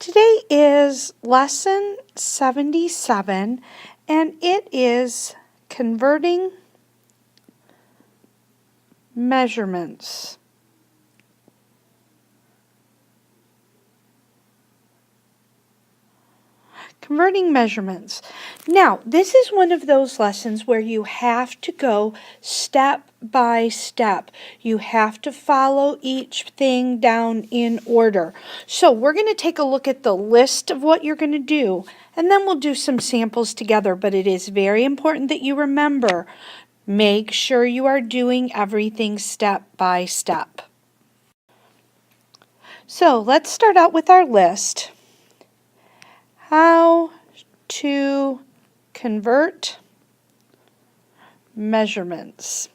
Today is lesson 77 and it is converting measurements. Converting measurements. Now, this is one of those lessons where you have to go step by step. You have to follow each thing down in order. So we're going to take a look at the list of what you're going to do, and then we'll do some samples together. But it is very important that you remember, make sure you are doing everything step by step. So let's start out with our list. How to convert measurements.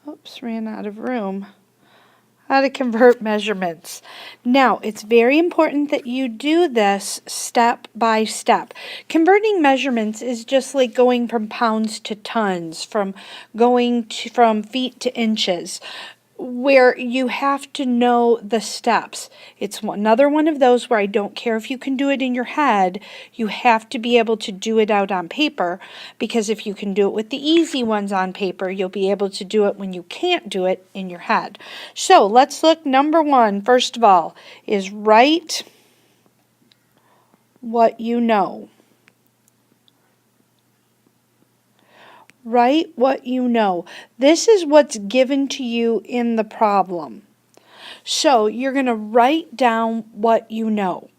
Oops, ran out of room. How to convert measurements. Now, it's very important that you do this step by step. Converting measurements is just like going from pounds to tons, from feet to inches, where you have to know the steps. It's another one of those where I don't care if you can do it in your head, you have to be able to do it out on paper, because if you can do it with the easy ones on paper, you'll be able to do it when you can't do it in your head. So let's look. Number one, first of all, is write what you know. Write what you know. This is what's given to you in the problem. So you're going to write down what you know.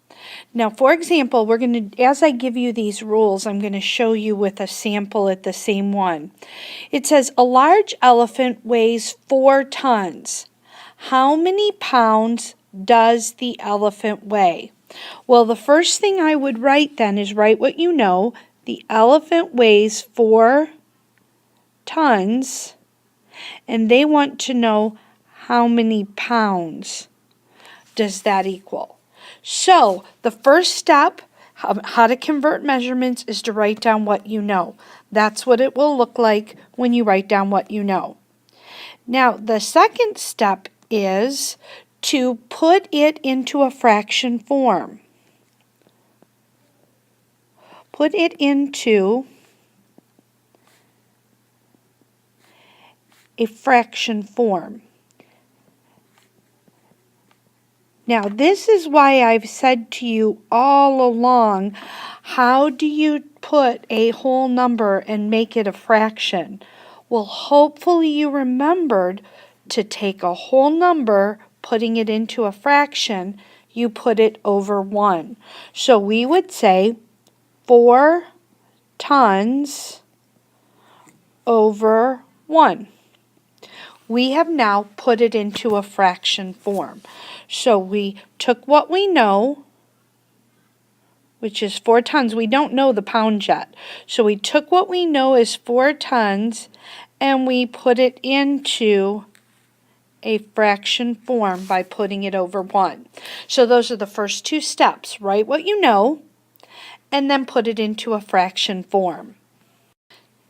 Now, for example, we're going to, as I give you these rules, I'm going to show you with a sample at the same one. It says a large elephant weighs 4 tons. How many pounds does the elephant weigh? Well, the first thing I would write then is write what you know. The elephant weighs 4 tons, and they want to know how many pounds does that equal. So the first step of how to convert measurements is to write down what you know. That's what it will look like when you write down what you know. Now the second step is to put it into a fraction form. Put it into a fraction form. Now, this is why I've said to you all along, how do you put a whole number and make it a fraction? Well, hopefully you remembered to take a whole number, putting it into a fraction, you put it over 1. So we would say 4 tons over 1. We have now put it into a fraction form. So we took what we know, which is 4 tons. We don't know the pound yet. So we took what we know is 4 tons and we put it into a fraction form by putting it over 1. So those are the first 2 steps. Write what you know and then put it into a fraction form.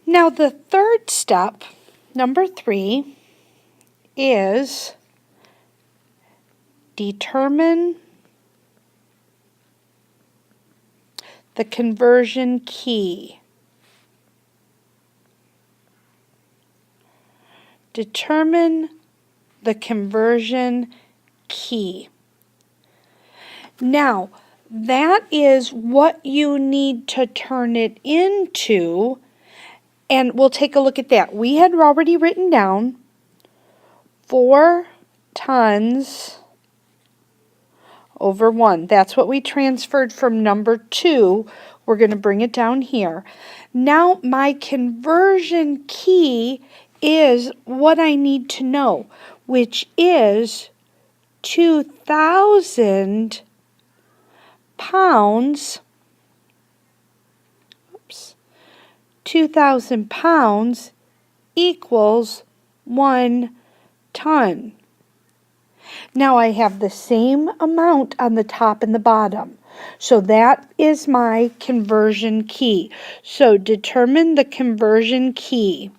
Now the third step, number 3, is determine the conversion key. Determine the conversion key. Now, that is what you need to turn it into, and we'll take a look at that. We had already written down 4 tons over 1. That's what we transferred from number 2. We're going to bring it down here. Now my conversion key is what I need to know, which is 2,000 pounds. 2,000 pounds equals 1 ton. Now I have the same amount on the top and the bottom. So that is my conversion key. So determine the conversion key.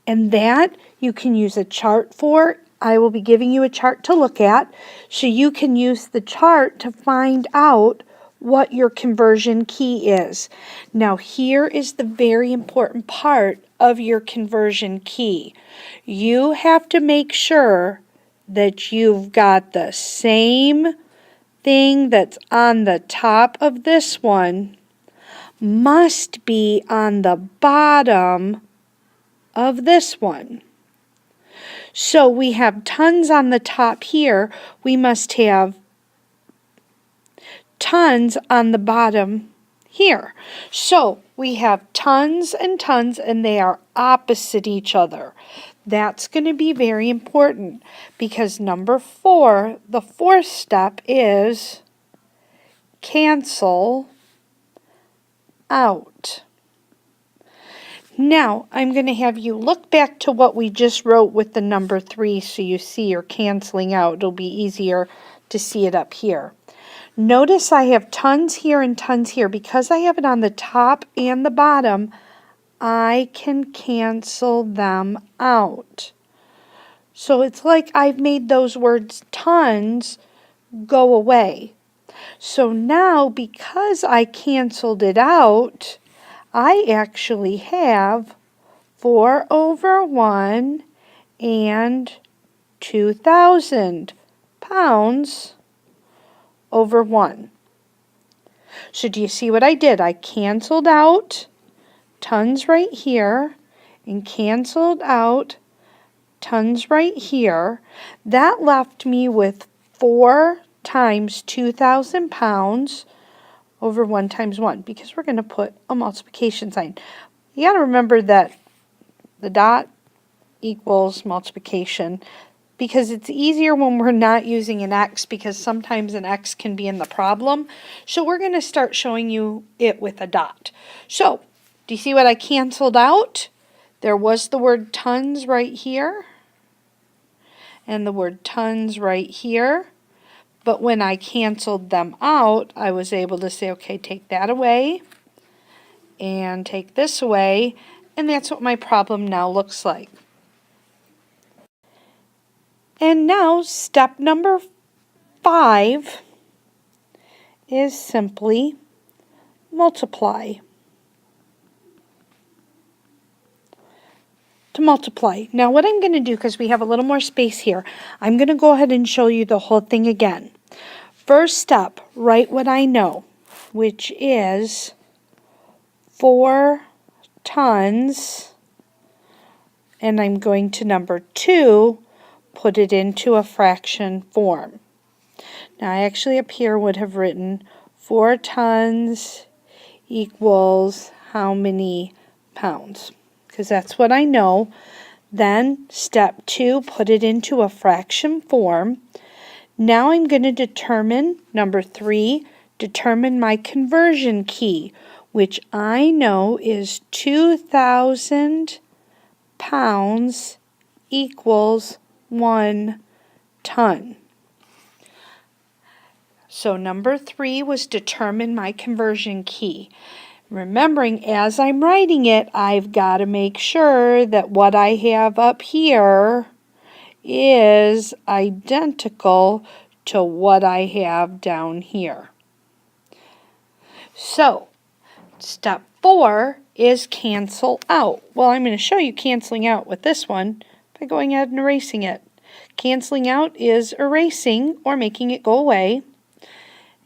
And that you can use a chart for I will be giving you a chart to look at so you can use the chart to find out what your conversion key is. Now here is the very important part of your conversion key. You have to make sure that you've got the same thing that's on the top of this one must be on the bottom of this one. So we have tons on the top here. We must have tons on the bottom here. So we have tons, and they are opposite each other. That's going to be very important because number 4, the fourth step is cancel out. Now, I'm going to have you look back to what we just wrote with the number 3 so you see you're canceling out. It'll be easier to see it up here. Notice I have tons here and tons here. Because I have it on the top and the bottom, I can cancel them out. So it's like I've made those words tons go away. So now, because I canceled it out, I actually have 4 over 1 and 2,000 pounds over 1. So do you see what I did? I canceled out tons right here and canceled out tons right here. That left me with 4 times 2,000 pounds over 1 times 1, because we're going to put a multiplication sign. You got to remember that the dot equals multiplication because it's easier when we're not using an X, because sometimes an X can be in the problem. So we're going to start showing you it with a dot. So do you see what I canceled out? There was the word tons right here and the word tons right here. But when I canceled them out, I was able to say, okay, take that away and take this away, and that's what my problem now looks like. And now step number 5 is simply multiply. To multiply. Now what I'm going to do, because we have a little more space here, I'm going to go ahead and show you the whole thing again. First step, write what I know, which is 4 tons, and I'm going to number 2, put it into a fraction form. Now I actually up here would have written 4 tons equals how many pounds, because that's what I know. Then step 2, put it into a fraction form. Now I'm going to determine, number 3, determine my conversion key, which I know is 2,000 pounds equals 1 ton. So number 3 was determine my conversion key. Remembering, as I'm writing it, I've got to make sure that what I have up here is identical to what I have down here. So, step 4 is cancel out. Well, I'm going to show you canceling out with this one by going ahead and erasing it. Canceling out is erasing or making it go away.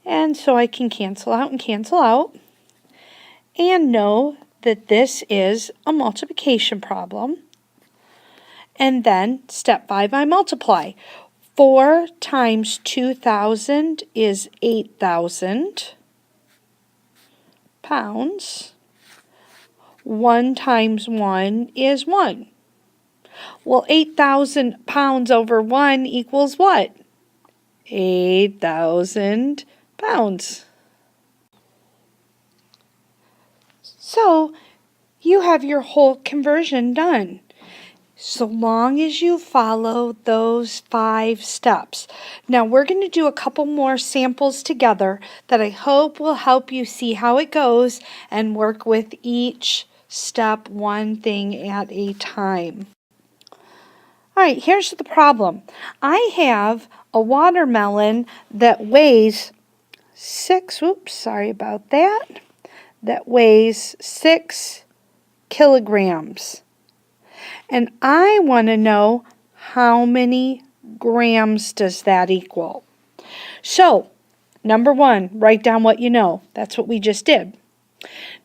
And so I can cancel out and cancel out. And know that this is a multiplication problem. And then step 5, I multiply. 4 times 2,000 is 8,000 pounds. 1 times 1 is 1. Well, 8,000 pounds over 1 equals what? 8,000 pounds. So you have your whole conversion done, so long as you follow those 5 steps. Now we're going to do a couple more samples together that I hope will help you see how it goes and work with each step one thing at a time. All right, here's the problem. I have a watermelon that weighs that weighs 6 kilograms. And I want to know how many grams does that equal. So, number 1, write down what you know. That's what we just did.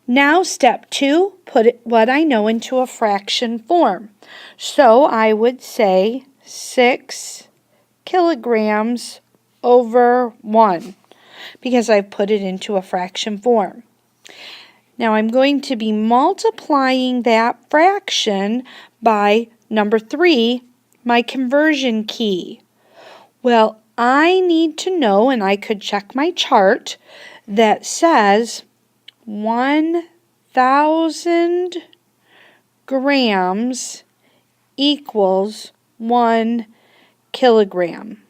Now, step 2, put what I know into a fraction form. So, I would say 6 kilograms over 1 because I've put it into a fraction form. Now, I'm going to be multiplying that fraction by number 3, my conversion key. Well, I need to know, and I could check my chart that says 1,000 grams equals 1 kilogram.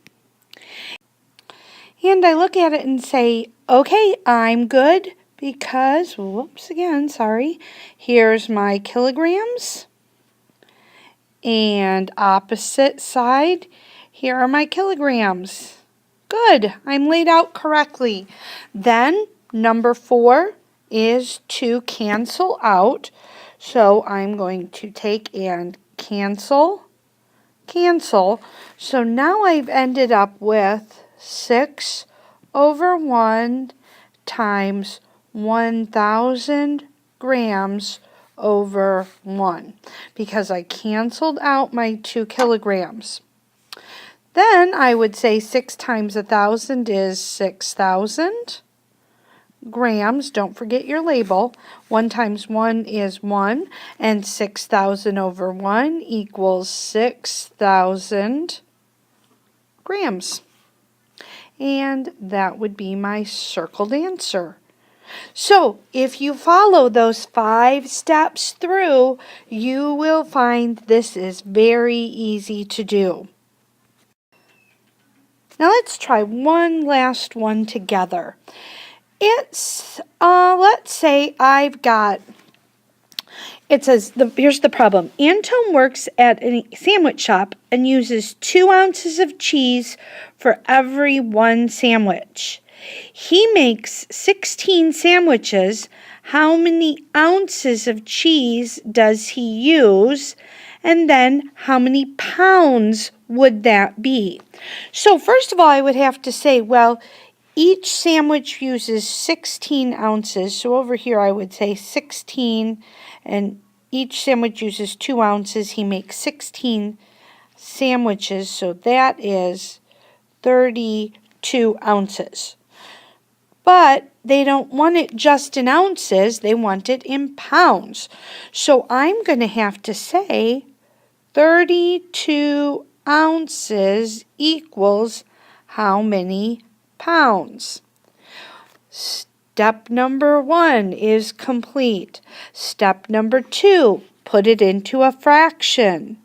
And I look at it and say, okay, I'm good because, here's my kilograms. And opposite side, here are my kilograms. Good, I'm laid out correctly. Then number 4 is to cancel out. So I'm going to take and cancel. So now I've ended up with 6 over 1 times 1,000 grams over 1 because I canceled out my 2 kilograms. Then I would say 6 times 1,000 is 6,000 grams. Don't forget your label. 1 times 1 is 1, and 6,000 over 1 equals 6,000 grams. And that would be my circled answer. So if you follow those 5 steps through, you will find this is very easy to do. Now let's try one last one together. It's, let's say here's the problem. Antone works at a sandwich shop and uses 2 ounces of cheese for every 1 sandwich. He makes 16 sandwiches. How many ounces of cheese does he use? And then how many pounds would that be? So first of all, I would have to say, well, each sandwich uses 16 ounces. So over here I would say 16, and each sandwich uses 2 ounces. He makes 16 sandwiches, so that is 32 ounces. But they don't want it just in ounces, they want it in pounds. So I'm going to have to say 32 ounces equals how many pounds? Step number 1 is complete. Step number 2, put it into a fraction.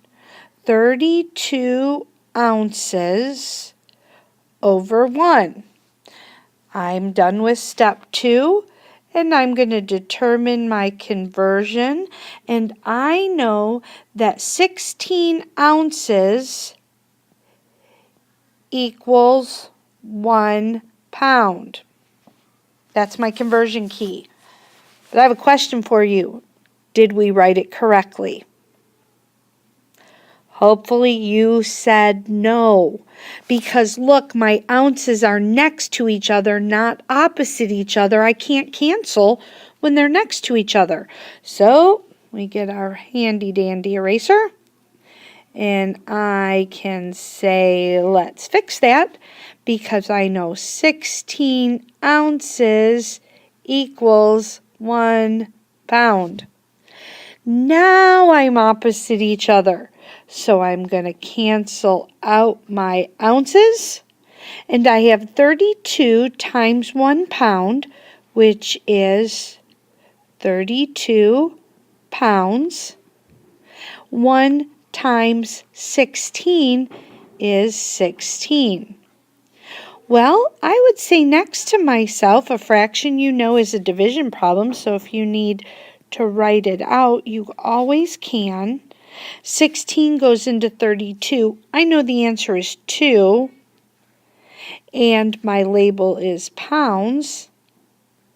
32 ounces over 1. I'm done with step 2, and I'm going to determine my conversion, and I know that 16 ounces equals 1 pound. That's my conversion key. But I have a question for you. Did we write it correctly? Hopefully you said no, because look, my ounces are next to each other, not opposite each other. I can't cancel when they're next to each other. So we get our handy dandy eraser, and I can say, let's fix that, because I know 16 ounces equals 1 pound. Now I'm opposite each other. So I'm going to cancel out my ounces, and I have 32 times 1 pound, which is 32 pounds. 1 times 16 is 16. Well, I would say next to myself, a fraction you know is a division problem, so if you need to write it out, you always can. 16 goes into 32. I know the answer is 2. And my label is pounds.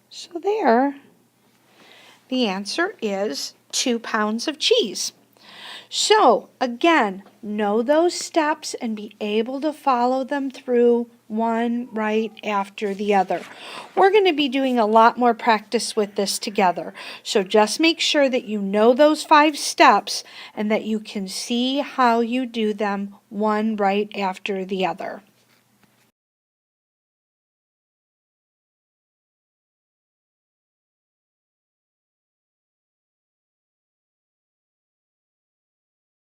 So there, the answer is 2 pounds of cheese. So again, know those steps and be able to follow them through one right after the other. We're going to be doing a lot more practice with this together. So just make sure that you know those 5 steps and that you can see how you do them one right after the other.